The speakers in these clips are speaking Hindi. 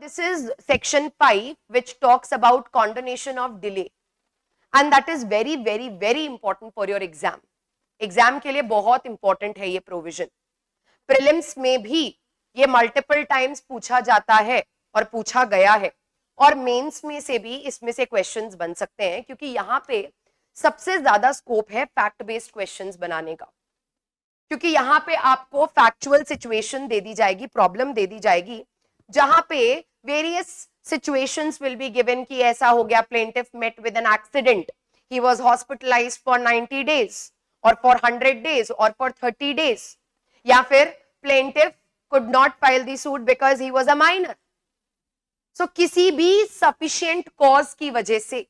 this is section 5 which talks about condonation of delay, and that is very very very important for your exam. Exam के लिए बहुत इंपॉर्टेंट है ये प्रोविजन. प्रीलिम्स में भी ये मल्टीपल टाइम्स पूछा जाता है और पूछा गया है, और मेंस में से भी इसमें से क्वेश्चंस बन सकते हैं, क्योंकि यहाँ पे सबसे ज्यादा स्कोप है फैक्ट बेस्ड क्वेश्चंस बनाने का. क्योंकि यहाँ पे आपको फैक्चुअल सिचुएशन दे दी जाएगी, प्रॉब्लम दे दी जाएगी, जहां पे various situations will be given कि ऐसा हो गया, plaintiff met with an accident, he was hospitalised for 90 days और फॉर 100 डेज और फॉर 30 डेज, या फिर plaintiff could not file the suit because he was a minor. So किसी भी सफिशिएंट कॉज की वजह से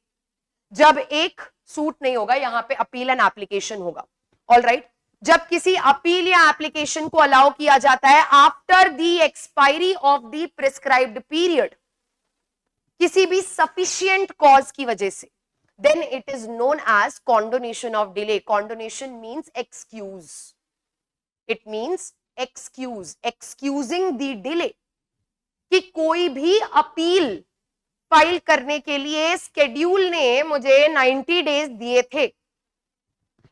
जब एक सूट नहीं होगा, यहां पे अपील एंड एप्लीकेशन होगा. ऑल राइट, जब किसी अपील या एप्लीकेशन को अलाउ किया जाता है after the expiry of the prescribed period, किसी भी सफिशिएंट कॉज की वजह से, then it is known as condonation of delay. Condonation means excuse. It means excuse, excusing the delay. कि कोई भी अपील फाइल करने के लिए स्केड्यूल ने मुझे 90 डेज दिए थे,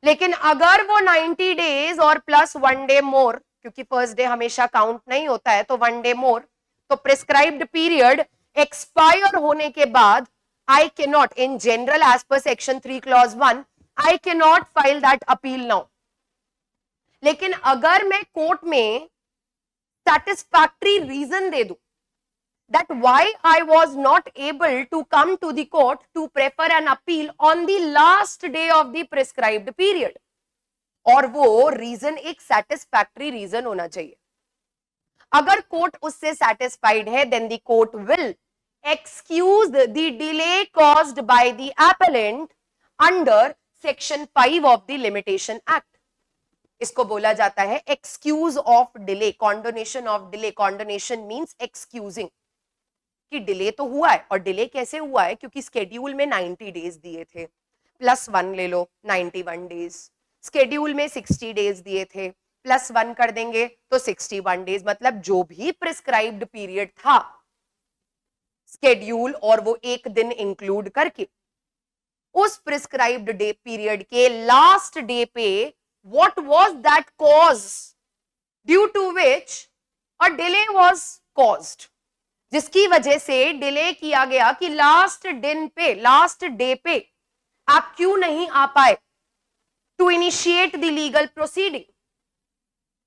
लेकिन अगर वो 90 डेज और प्लस 1 डे मोर, क्योंकि फर्स्ट डे हमेशा काउंट नहीं होता है, तो 1 डे मोर, तो प्रिस्क्राइब्ड पीरियड एक्सपायर होने के बाद I cannot, in general, as per section 3 clause 1, I cannot file that appeal now. लेकिन अगर मैं कोर्ट में satisfactory reason दे दूं that why I was not able to come to the court to prefer an appeal on the last day of the prescribed period, और वो reason एक satisfactory reason होना चाहिए. अगर कोर्ट उससे satisfied है, then the court will excuse the delay caused by the appellant under section 5 of the limitation act. इसको बोला जाता है excuse of delay, condonation of delay. Condonation means excusing कि डिले तो हुआ है, और डिले कैसे हुआ है, क्योंकि स्केड्यूल में 90 डेज दिए थे, प्लस 1 ले लो 91 डेज, स्केड्यूल में 60 डेज दिए थे, प्लस 1 कर देंगे तो 61 डेज, मतलब जो भी प्रिस्क्राइब्ड पीरियड था स्केड्यूल और वो एक दिन इंक्लूड करके, उस प्रिस्क्राइब्ड डे पीरियड के लास्ट डे पे what was that cause due to which a delay was caused, जिसकी वजह से डिले किया गया कि लास्ट दिन पे, लास्ट डे पे आप क्यों नहीं आ पाए to initiate the legal proceeding.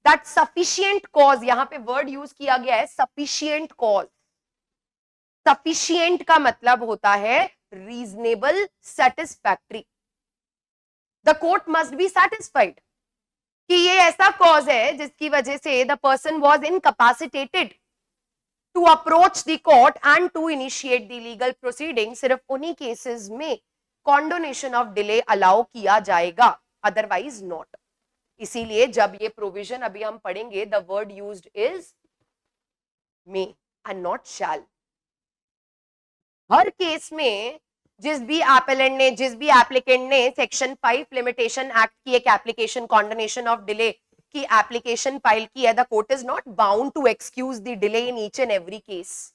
That sufficient cause, यहां पे वर्ड यूज किया गया है सफिशिएंट कॉज. सफिशिएंट का मतलब होता है reasonable, satisfactory. The court must be satisfied कि ये ऐसा कॉज है जिसकी वजह से the person was incapacitated to approach the court and to initiate the legal proceeding. सिर्फ उन्हीं केसेस में कॉन्डोनेशन ऑफ डिले अलाउ किया जाएगा, अदरवाइज नॉट. इसीलिए जब ये प्रोविजन अभी हम पढ़ेंगे, the word used is may and not shall. हर केस में जिस भी एपेलेंट ने, जिस भी एप्लीकेंट ने सेक्शन 5 लिमिटेशन एक्ट की एक एप्लीकेशन कॉन्डोनेशन ऑफ डिले की एप्लीकेशन फाइल की है, the court is not bound to excuse the delay in each and every case.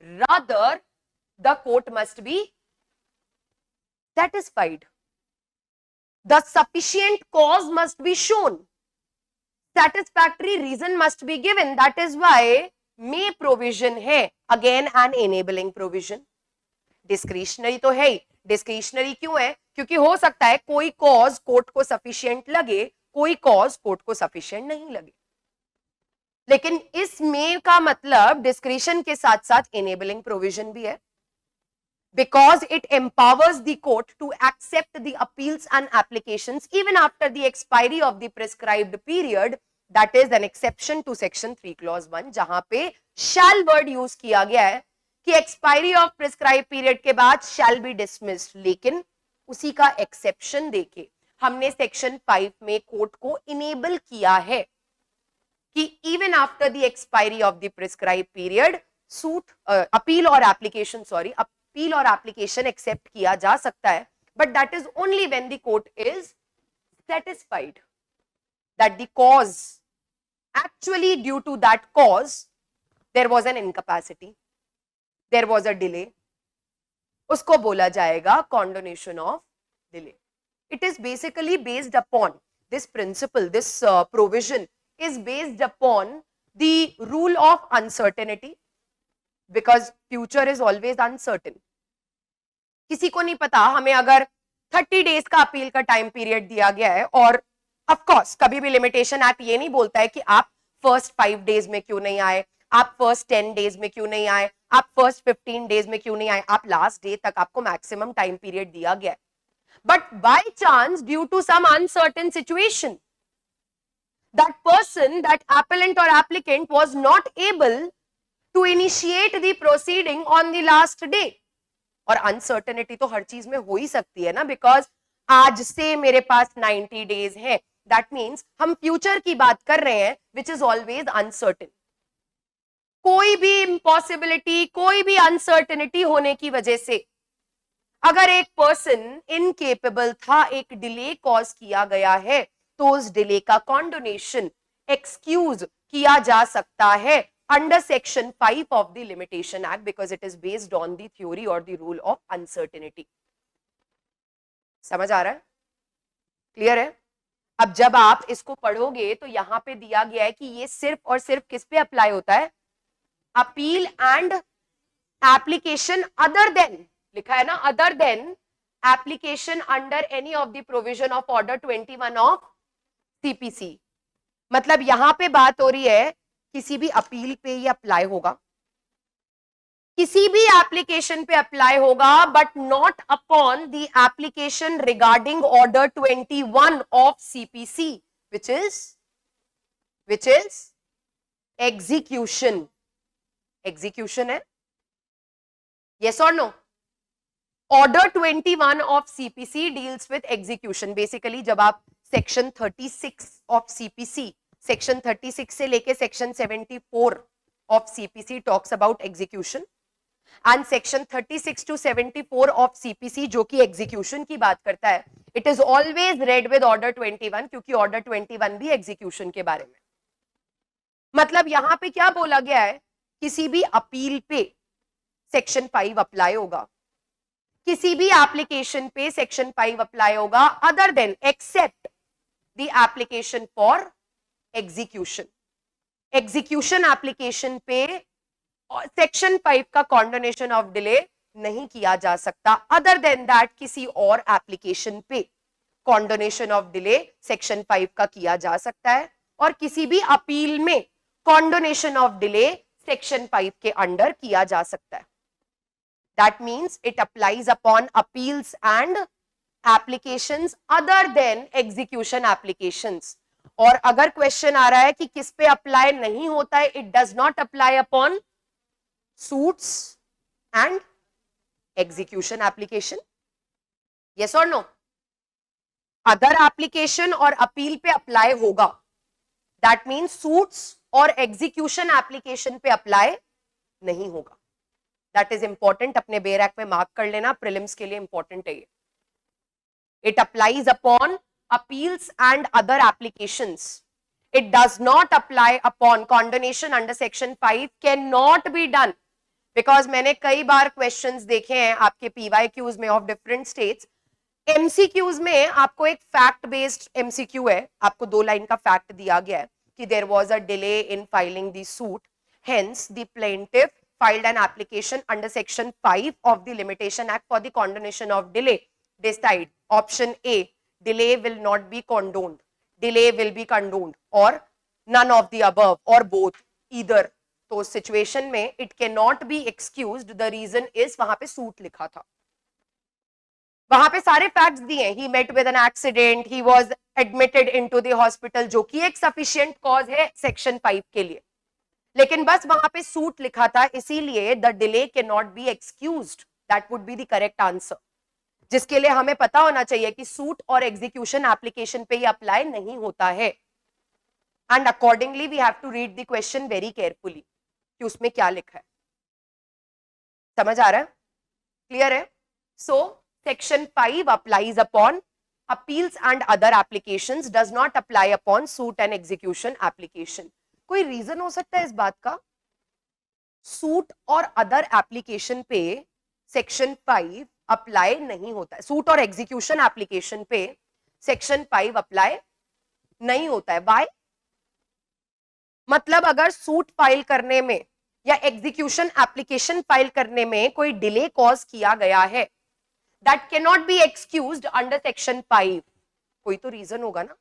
Rather the court must be satisfied. The sufficient cause must be shown. Satisfactory reason must be given. That is why may provision है, again an enabling provision. Discretionary तो है ही. Discretionary क्यों है? क्योंकि हो सकता है कोई cause कोर्ट को sufficient लगे, कोई cause कोर्ट को sufficient नहीं लगे. लेकिन इस may का मतलब discretion के साथ साथ enabling provision भी है. Because it empowers the court to accept the appeals and applications even after the expiry of the prescribed period. That is an exception to section 3 clause 1, जहां पे shall word use किया गया है कि expiry of prescribed period के बाद shall be dismissed. लेकिन उसी का exception देके हमने section 5 में कोर्ट को enable किया है कि even after the expiry of the prescribed period suit appeal or application, sorry, appeal और application accept किया जा सकता है, but that is only when the court is satisfied that the cause, actually due to that cause there was an incapacity. There was a delay, उसको बोला जाएगा condonation of delay. It is basically based upon this principle, this provision is based upon the rule of uncertainty, because future is always uncertain. किसी को नहीं पता, हमें अगर 30 डेज का अपील का टाइम पीरियड दिया गया है, और ऑफ कोर्स कभी भी लिमिटेशन एक्ट ये नहीं बोलता है कि आप फर्स्ट 5 डेज में क्यों नहीं आए, आप फर्स्ट 10 डेज में क्यों नहीं आए, आप फर्स्ट 15 डेज में क्यों नहीं आए, आप लास्ट डे तक आपको मैक्सिमम टाइम पीरियड दिया गया है. But by chance, due to some uncertain situation, that person, that appellant or applicant was not able to initiate the proceeding on the last day. और uncertainty तो हर चीज में हो ही सकती है ना, because आज से मेरे पास 90 days है. That means हम future की बात कर रहे हैं, which is always uncertain. कोई भी impossibility, कोई भी uncertainty होने की वजह से अगर एक पर्सन इनकेपेबल था, एक डिले कॉज किया गया है, तो उस डिले का कॉन्डोनेशन एक्सक्यूज किया जा सकता है under section 5 of the limitation act, because it is based on the theory और द रूल ऑफ अनसर्टेनिटी. समझ आ रहा है? क्लियर है? अब जब आप इसको पढ़ोगे तो यहां पे दिया गया है कि ये सिर्फ और सिर्फ किस पे अप्लाई होता है? Appeal and application other than, लिखा है ना, other than application under any of the provision of order 21 of CPC. मतलब यहां पे बात हो रही है किसी भी अपील पे ये अप्लाई होगा, किसी भी एप्लीकेशन पे अप्लाई होगा, but not upon the application regarding order 21 of CPC, which is execution. Execution है, यस और no? Order 21 of CPC deals with execution. Basically, जब आप Section 36 of CPC, Section 36 से लेके Section 74 of CPC talks about execution, and Section 36 to 74 of CPC जो कि execution की बात करता है, it is always read with Order 21, क्योंकि Order 21 भी execution के बारे में. मतलब यहां पे क्या बोला गया है? किसी भी अपील पे Section 5 अप्लाई होगा, किसी भी एप्लीकेशन पे सेक्शन 5 अप्लाई होगा, other than except the application for execution. Execution application पे सेक्शन 5 का कॉन्डोनेशन ऑफ डिले नहीं किया जा सकता. अदर देन दैट किसी और एप्लीकेशन पे कॉन्डोनेशन ऑफ डिले सेक्शन 5 का किया जा सकता है, और किसी भी अपील में कॉन्डोनेशन ऑफ डिले सेक्शन 5 के अंडर किया जा सकता है. That means it applies upon appeals and applications other than execution applications. और अगर क्वेश्चन आ रहा है कि किस पे अप्लाई नहीं होता है, it does not apply upon suits and execution application. Yes or no? Other application और अपील पे अप्लाई होगा. That means suits और execution application पे अप्लाई नहीं होगा. That is important, अपने बेयर एक्ट में मार्क कर लेना, प्रीलिम्स के लिए इंपॉर्टेंट है ये. It applies upon appeals and other applications. It does not apply upon condonation under section 5 cannot be done, because मैंने कई बार क्वेश्चंस देखे हैं आपके PYQs में ऑफ डिफरेंट स्टेट्स. MCQs में आपको एक फैक्ट बेस्ड MCQ है, आपको 2 लाइन का फैक्ट दिया गया है कि there was a delay in filing the suit, hence the plaintiff filed an application under section 5 of the limitation act for the condonation of delay. Decide option A, delay will not be condoned, delay will be condoned, or none of the above, or both, either. तो situation में it cannot be excused. The reason is वहां पे सूट लिखा था, वहां पे सारे फैक्ट्स दिए. he met with an accident, he was admitted into the hospital, जो कि एक sufficient cause है section 5 के लिए, लेकिन बस वहां पे सूट लिखा था, इसीलिए the delay can not be excused. That would be the correct answer, जिसके लिए हमें पता होना चाहिए कि सूट और एग्जीक्यूशन एप्लीकेशन पे ये अप्लाई नहीं होता है. And accordingly we have to read the question very carefully कि उसमें क्या लिखा है. समझ आ रहा है? क्लियर है? So section 5 applies upon appeals and other applications, does not apply upon suit and execution application. कोई रीजन हो सकता है इस बात का? सूट और अदर एप्लीकेशन पे सेक्शन 5 अप्लाई नहीं होता है। सूट और एग्जीक्यूशन एप्लीकेशन पे सेक्शन 5 अप्लाई नहीं होता है। बाय मतलब अगर सूट फाइल करने में या एग्जीक्यूशन एप्लीकेशन फाइल करने में कोई डिले कॉज किया गया है, that can not be excused under section 5। कोई तो रीजन होगा ना।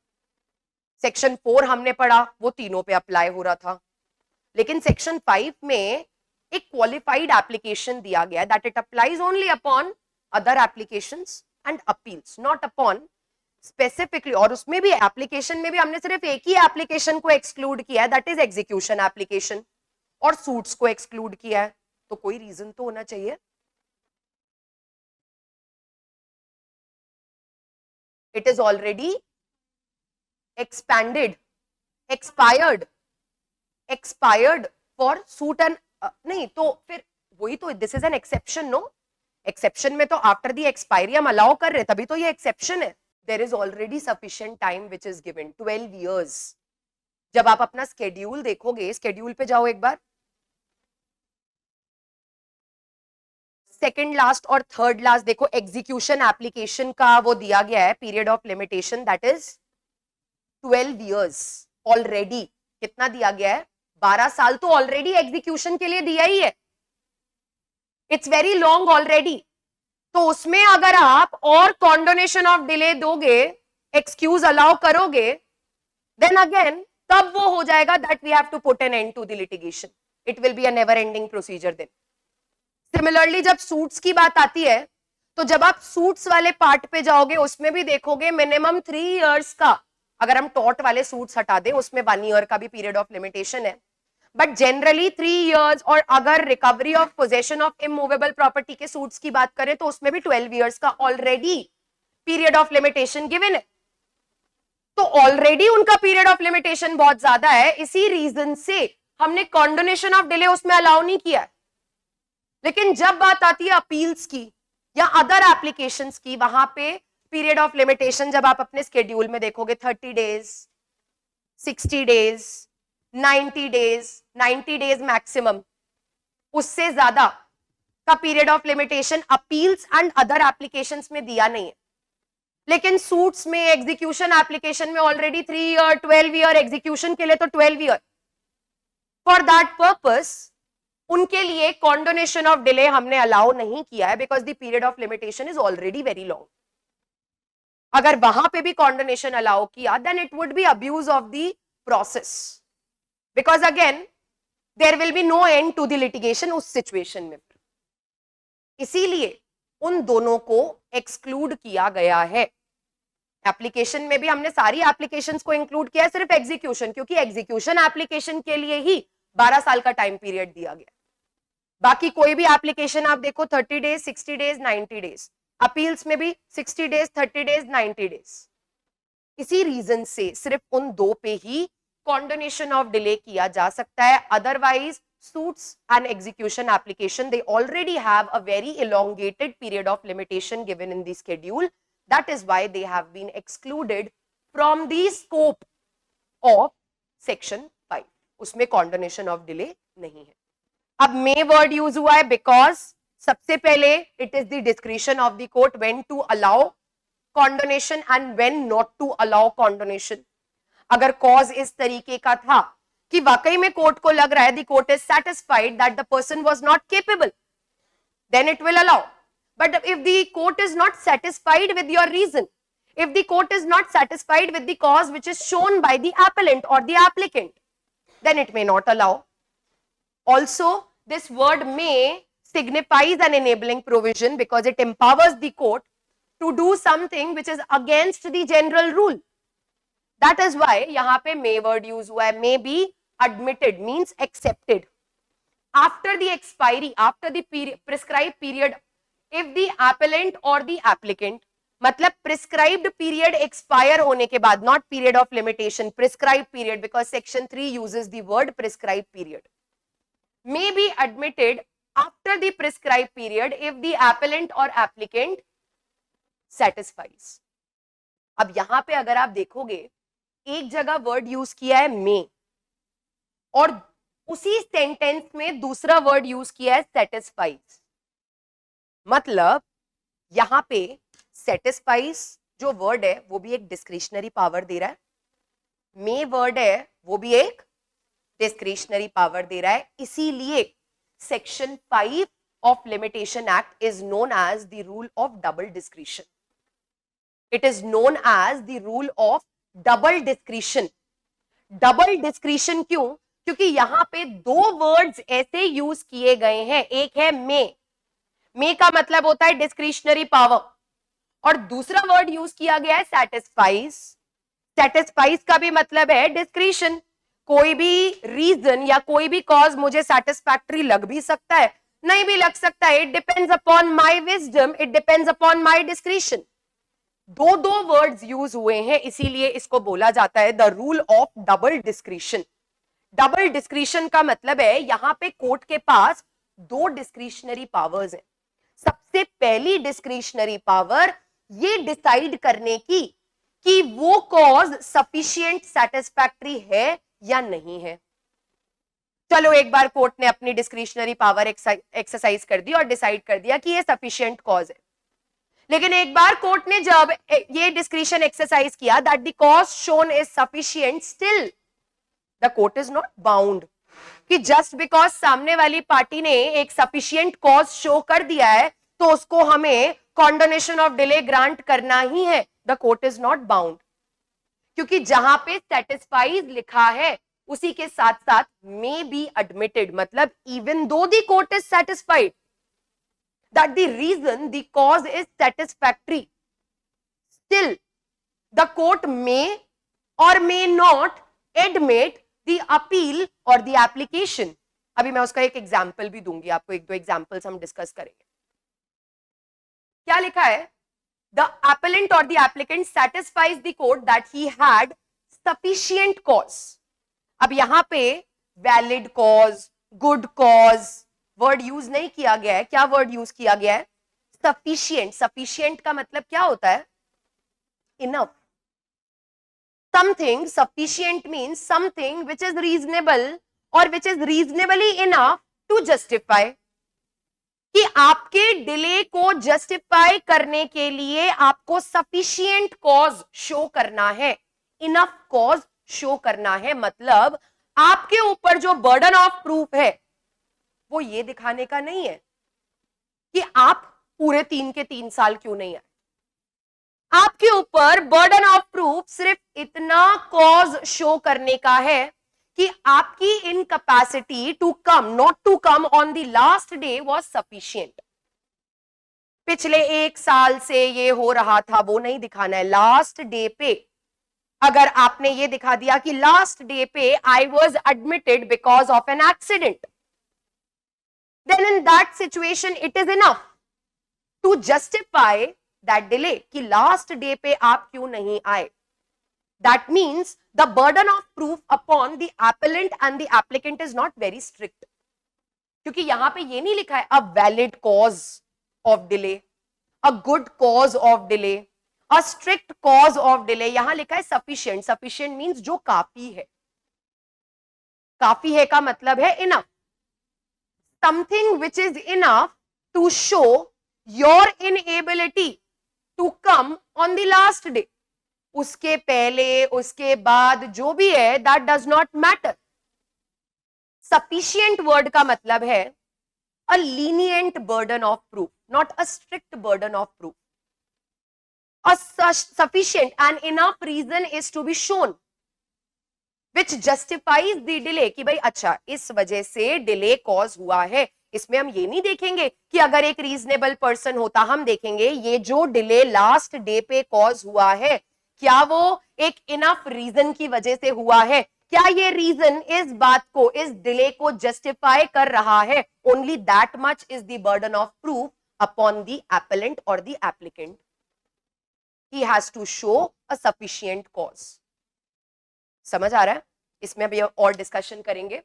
सेक्शन 4 हमने पढ़ा, वो तीनों पे अप्लाई हो रहा था, लेकिन सेक्शन 5 में एक क्वालिफाइड एप्लीकेशन दिया गया that it applies only upon other applications and appeals, not upon specifically. और उसमें भी एप्लीकेशन में भी हमने सिर्फ एक ही एप्लीकेशन को एक्सक्लूड किया है, दैट इज एग्जीक्यूशन एप्लीकेशन, और सूट्स को एक्सक्लूड किया है। तो कोई रीजन तो होना चाहिए। It is already expanded, expired for suit and नहीं, तो फिर वही तो, this is an exception. No, exception में तो आफ्टर दी एक्सपायरी हम अलाउ कर रहे, तभी तो ये एक्सेप्शन है। There is already sufficient time which is given, 12 years। जब आप अपना स्केड्यूल देखोगे, स्केड्यूल पे जाओ एक बार, सेकंड लास्ट और थर्ड लास्ट देखो, एग्जीक्यूशन एप्लीकेशन का वो दिया गया है period of limitation, that is 12 years already. कितना दिया गया है? 12 साल तो ऑलरेडी एग्जीक्यूशन के लिए दिया ही है। It's very long already. तो उसमें अगर आप और कॉन्डोनेशन ऑफ डिले दोगे, एक्सक्यूज अलाउ करोगे, देन अगेन तब वो हो जाएगा that we have to put an end to the litigation. It will be a never ending procedure then. Similarly जब सूट्स की बात आती है, तो जब आप सूट्स वाले पार्ट पे जाओगे, उसमें भी देखोगे मिनिमम 3 years का, अगर हम टॉर्ट वाले सूट्स हटा दें, उसमें 1 year का भी पीरियड ऑफ लिमिटेशन है, बट जनरली 3 years। और अगर recovery of possession of immovable property के सूट्स की बात करें, तो उसमें भी 12 years का already period of limitation given है। तो ऑलरेडी उनका पीरियड ऑफ लिमिटेशन बहुत ज्यादा है, इसी रीजन से हमने कॉन्डोनेशन ऑफ डिले उसमें अलाउ नहीं किया है। लेकिन जब बात आती है अपील्स की या अदर एप्लीकेशंस की, वहां पे पीरियड ऑफ लिमिटेशन जब आप अपने स्केड्यूल में देखोगे, 30 days, 60 days, 90 days, 90 days maximum, उससे ज्यादा का period of limitation appeals and other applications में दिया नहीं है। लेकिन सूट्स में, एग्जीक्यूशन एप्लीकेशन में ऑलरेडी 3 year, 12 year, एग्जीक्यूशन के लिए तो 12 year। फॉर दैट पर्पस उनके लिए कॉन्डोनेशन ऑफ डिले हमने अलाउ नहीं किया है, because the period of limitation is already very long. अगर वहां पे भी कॉन्डोनेशन अलाउ किया, then it would be abuse of the process, because again there will be no end to the litigation उस सिचुएशन में। इसीलिए उन दोनों को एक्सक्लूड किया गया है। एप्लीकेशन में भी हमने सारी एप्लीकेशंस को इंक्लूड किया है, सिर्फ एग्जीक्यूशन, क्योंकि एग्जीक्यूशन एप्लीकेशन के लिए ही 12 साल का टाइम पीरियड दिया गया। बाकी कोई भी एप्लीकेशन आप देखो, 30 days, 60 days, 90 days। अपील्स में भी 60 days, 30 days, 90 days। इसी रीजन से सिर्फ उन दो पे ही कॉन्डोनेशन ऑफ डिले किया जा सकता है। Otherwise suits and execution application, they already have a very elongated period of limitation given in the schedule. That is why they have been excluded from the scope of section 5। उसमें कॉन्डोनेशन ऑफ डिले नहीं है। अब मे वर्ड यूज हुआ है बिकॉज सबसे पहले it is the discretion of the court when to allow condonation and when not to allow condonation. अगर कॉज इस तरीके का था कि वाकई में कोर्ट को लग रहा है, the court is satisfied that the person was not capable, then it will allow. But if the court is not satisfied with your reason, if the court is not satisfied with the cause which is shown by the appellant or the applicant, then it may not allow. Also, this word may signifies an enabling provision because it empowers the court to do something which is against the general rule. That is why यहाँ पे may word use हुआ है। may be admitted means accepted after the expiry, after the prescribed period, if the appellant or the applicant, मतलब प्रिस्क्राइब्ड पीरियड एक्सपायर होने के बाद, not period of limitation, prescribed period, because section 3 uses the word prescribed period, may be admitted after the prescribed period if the appellant or applicant satisfies। अब यहां पे अगर आप देखोगे, एक जगह वर्ड यूज किया है may, और उसी सेंटेंस में दूसरा वर्ड यूज किया है सेटिस्फाइज। मतलब यहां पे सेटिस्फाइज जो वर्ड है वो भी एक डिस्क्रिशनरी पावर दे रहा है, मे वर्ड है वो भी एक डिस्क्रिशनरी पावर दे रहा है। इसीलिए section 5 of limitation act is known as the rule of double discretion. It is known as the rule of double discretion. Double discretion क्यों? क्योंकि यहां पे दो वर्ड्स ऐसे यूज किए गए हैं, एक है मे का मतलब होता है डिस्क्रिशनरी पावर, और दूसरा वर्ड यूज किया गया है सेटिस्फाइज। सेटिस्फाइज का भी मतलब है डिस्क्रिशन। कोई भी रीजन या कोई भी कॉज मुझे सेटिस्फैक्टरी लग भी सकता है, नहीं भी लग सकता है। It depends upon my wisdom, it depends upon my discretion. दो दो वर्ड्स यूज हुए हैं, इसीलिए इसको बोला जाता है the rule of double discretion. Double discretion का मतलब है यहां पे कोर्ट के पास दो डिस्क्रिशनरी पावर्स हैं। सबसे पहली डिस्क्रिशनरी पावर ये डिसाइड करने की कि वो कॉज सफिशिएंट सेटिस्फैक्टरी है या नहीं है। चलो एक बार कोर्ट ने अपनी डिस्क्रिशनरी पावर एक्सरसाइज कर दी और डिसाइड कर दिया कि ये सफिशिएंट कॉज है, लेकिन एक बार कोर्ट ने जब ये डिस्क्रिशन एक्सरसाइज किया that the cause shown is sufficient, still the court is not bound कि जस्ट बिकॉज सामने वाली पार्टी ने एक सफिशिएंट कॉज शो कर दिया है तो उसको हमें कॉन्डोनेशन ऑफ डिले ग्रांट करना ही है। The court is not bound, क्योंकि जहां पे सेटिस्फाइज लिखा है उसी के साथ साथ मे बी एडमिटेड, मतलब even though the court is satisfied that the reason the cause is satisfactory, still the court may or may not admit the appeal or the application। अभी मैं उसका एक एग्जाम्पल भी दूंगी आपको, एक दो एग्जाम्पल्स हम डिस्कस करेंगे। क्या लिखा है? the appellant or the applicant satisfies the court that he had sufficient cause। अब यहां पे valid cause, good cause word use नहीं किया गया है। क्या वर्ड यूज किया गया है? सफिशिएंट। सफिशिएंट का मतलब क्या होता है? Enough. Something sufficient means something which is reasonable और which is reasonably enough to justify. कि आपके डिले को जस्टिफाई करने के लिए आपको सफिशिएंट कॉज शो करना है, इनफ कॉज शो करना है। मतलब आपके ऊपर जो बर्डन ऑफ प्रूफ है वो ये दिखाने का नहीं है कि आप पूरे 3 के 3 साल क्यों नहीं आए। आपके ऊपर बर्डन ऑफ प्रूफ सिर्फ इतना कॉज शो करने का है कि आपकी incapacity to come, not to come on the last day was sufficient. पिछले 1 साल से ये हो रहा था वो नहीं दिखाना है। लास्ट डे पे अगर आपने ये दिखा दिया कि लास्ट डे पे I was admitted because of an accident, then in that situation it is enough to justify that delay कि last day पे आप क्यों नहीं आए। That means the burden of proof upon the appellant and the applicant is not very strict, क्योंकि यहां पे ये नहीं लिखा है a valid cause of delay, a good cause of delay, a strict cause of delay। यहां लिखा है sufficient। sufficient means जो काफी है। काफी है का मतलब है enough, something which is enough to show your inability to come on the last day। उसके पहले उसके बाद जो भी है that does not matter। sufficient word का मतलब है a lenient burden of proof, not a strict burden of proof। a sufficient and enough reason is to be shown which justifies the delay कि भाई अच्छा इस वजह से डिले कॉज हुआ है। इसमें हम ये नहीं देखेंगे कि अगर एक रीजनेबल पर्सन होता, हम देखेंगे ये जो डिले लास्ट डे पे कॉज हुआ है क्या वो एक इनफ रीजन की वजह से हुआ है, क्या ये रीजन इस बात को, इस डिले को जस्टिफाई कर रहा है। Only that much is the burden of proof upon the appellant और the applicant. He has to show a sufficient cause. समझ आ रहा है? इसमें अभी और डिस्कशन करेंगे,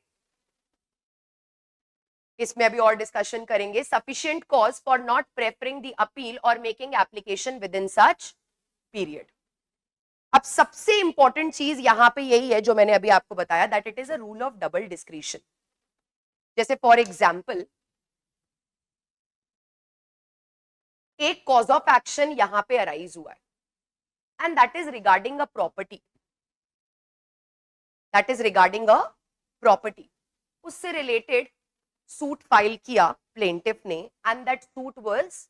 इसमें अभी और डिस्कशन करेंगे। Sufficient cause for not preferring the appeal और making application within such period. अब सबसे इंपॉर्टेंट चीज यहां पे यही है जो मैंने अभी आपको बताया, that it is a rule of double discretion. जैसे फॉर एग्जाम्पल एक कॉज ऑफ एक्शन यहां पे अराइज हुआ है and that is regarding a property, that is regarding a property, उससे रिलेटेड सूट फाइल किया प्लेंटिफ ने and that suit was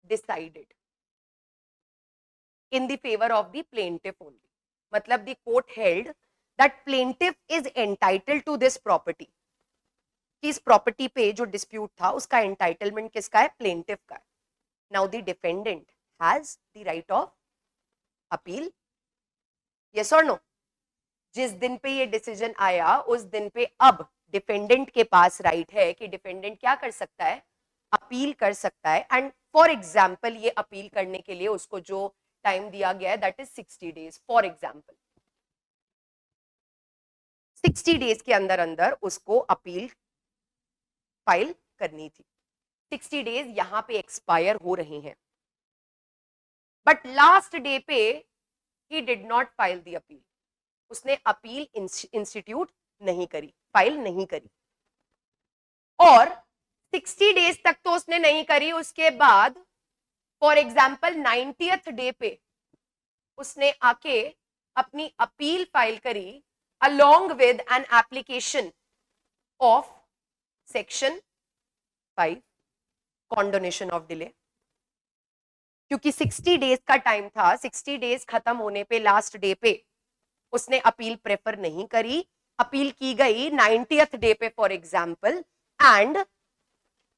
decided in the favor of the plaintiff only. मतलब the court held that plaintiff is entitled to this property. कि इस प्रॉपर्टी पे जो डिस्प्यूट था उसका एंटाइटलमेंट किसका है? प्लेंटिफ का है. Now the defendant has the right of appeal. Yes और नो? जिस दिन पे ये डिसीजन आया उस दिन पे अब डिफेंडेंट के पास राइट है कि डिफेंडेंट क्या कर सकता है? अपील कर सकता है. एंड फॉर एग्जाम्पल ये अपील करने के लिए उसको जो टाइम दिया गया है that is 60 days. For example 60 days के अंदर अंदर उसको अपील फाइल करनी थी. 60 डेज यहां पे एक्सपायर हो रहे हैं बट लास्ट डे पे ही did not file the appeal. उसने अपील इंस्टीट्यूट नहीं करी, फाइल नहीं करी और 60 डेज तक तो उसने नहीं करी. उसके बाद फॉर एग्जाम्पल 90th डे पे उसने आके अपनी अपील फाइल करी along with an application of section 5 condonation of delay. क्योंकि 60 डेज का टाइम था, 60 डेज खत्म होने पे लास्ट डे पे उसने अपील प्रेफर नहीं करी. अपील की गई 90th डे पे फॉर एग्जाम्पल एंड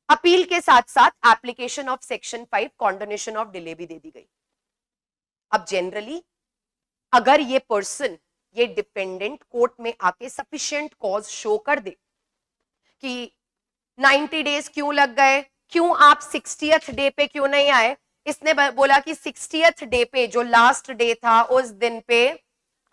अपील के साथ साथ application of section 5 condonation of delay भी दे दी गई. अब जनरली अगर ये पर्सन, ये डिपेंडेंट कोर्ट में आके सफिशिएंट कॉज शो कर दे कि 90 डेज क्यों लग गए, क्यों आप 60th डे पे क्यों नहीं आए. इसने बोला कि 60th डे पे जो लास्ट डे था उस दिन पे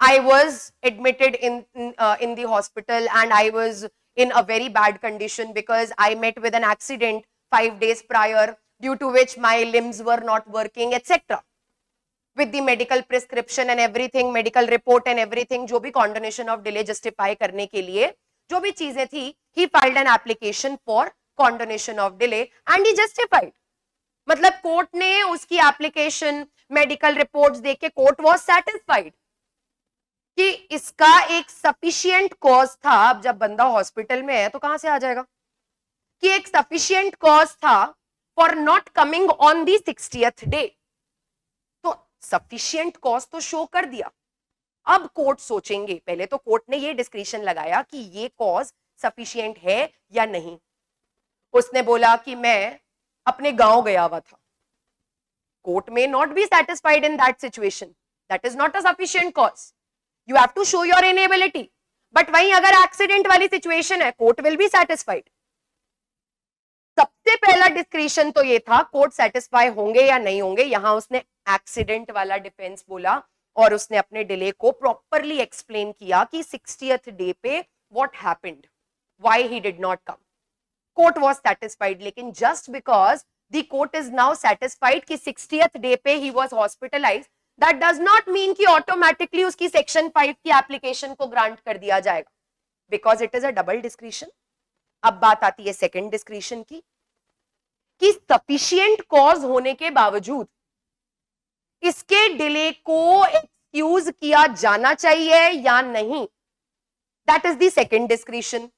I was admitted in the hospital and I was in a very bad condition because I met with an accident 5 days prior due to which my limbs were not working etc. With the medical prescription and everything, medical report and everything, जो भी condonation of delay justify करने के लिए जो भी चीजें थी, he filed an application for condonation of delay and he justified. मतलब कोर्ट ने उसकी एप्लीकेशन, मेडिकल रिपोर्ट्स देख के कोर्ट was satisfied कि इसका एक सफिशिएंट कॉज था. अब जब बंदा हॉस्पिटल में है तो कहां से आ जाएगा कि एक सफिशिएंट कॉज था for not coming on the 60th day. तो सफिशिएंट कॉज तो शो कर दिया. अब कोर्ट सोचेंगे, पहले तो कोर्ट ने ये डिस्क्रिशन लगाया कि ये कॉज सफिशिएंट है या नहीं. उसने बोला कि मैं अपने गांव गया हुआ था. कोर्ट में not be satisfied in that situation, that is not a sufficient cause. You have to show your inability. But वहीं अगर एक्सीडेंट वाली सिचुएशन है, कोर्ट विल बी सेटिस्फाइड. सबसे पहला डिस्क्रिशन तो ये था कोर्ट सेटिस्फाई होंगे या नहीं होंगे. यहां उसने एक्सीडेंट वाला डिफेंस बोला और उसने अपने डिले को प्रॉपरली एक्सप्लेन किया कि 60th डे पे what happened, why he did not come. Court was satisfied. लेकिन just because the court is now satisfied कि 60th डे पे he was hospitalised, that does not mean कि ऑटोमेटिकली उसकी सेक्शन 5 की एप्लीकेशन को ग्रांट कर दिया जाएगा, because it is a double discretion. अब बात आती है सेकंड डिस्क्रिशन की कि सफिशिएंट कॉज होने के बावजूद इसके डिले को एक्सक्यूज किया जाना चाहिए या नहीं. That is the second discretion.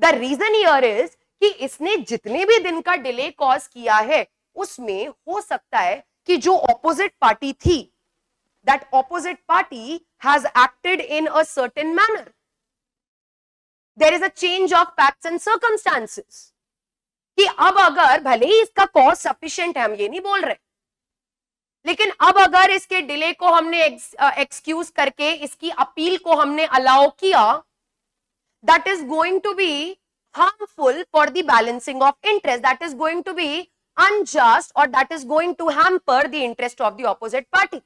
The reason here is कि इसने जितने भी दिन का डिले कॉज किया है उसमें हो सकता है कि जो ऑपोजिट पार्टी थी, that opposite party has acted in a certain manner. There is a change of facts and circumstances. कि अब अगर भले ही इसका कॉज सफिशिएंट है, हम ये नहीं बोल रहे, लेकिन अब अगर इसके डिले को हमने एक्सक्यूज करके इसकी अपील को हमने अलाउ किया, that is going to be harmful for the balancing of interest, that is going to be unjust or that is going to hamper the interest of the opposite party.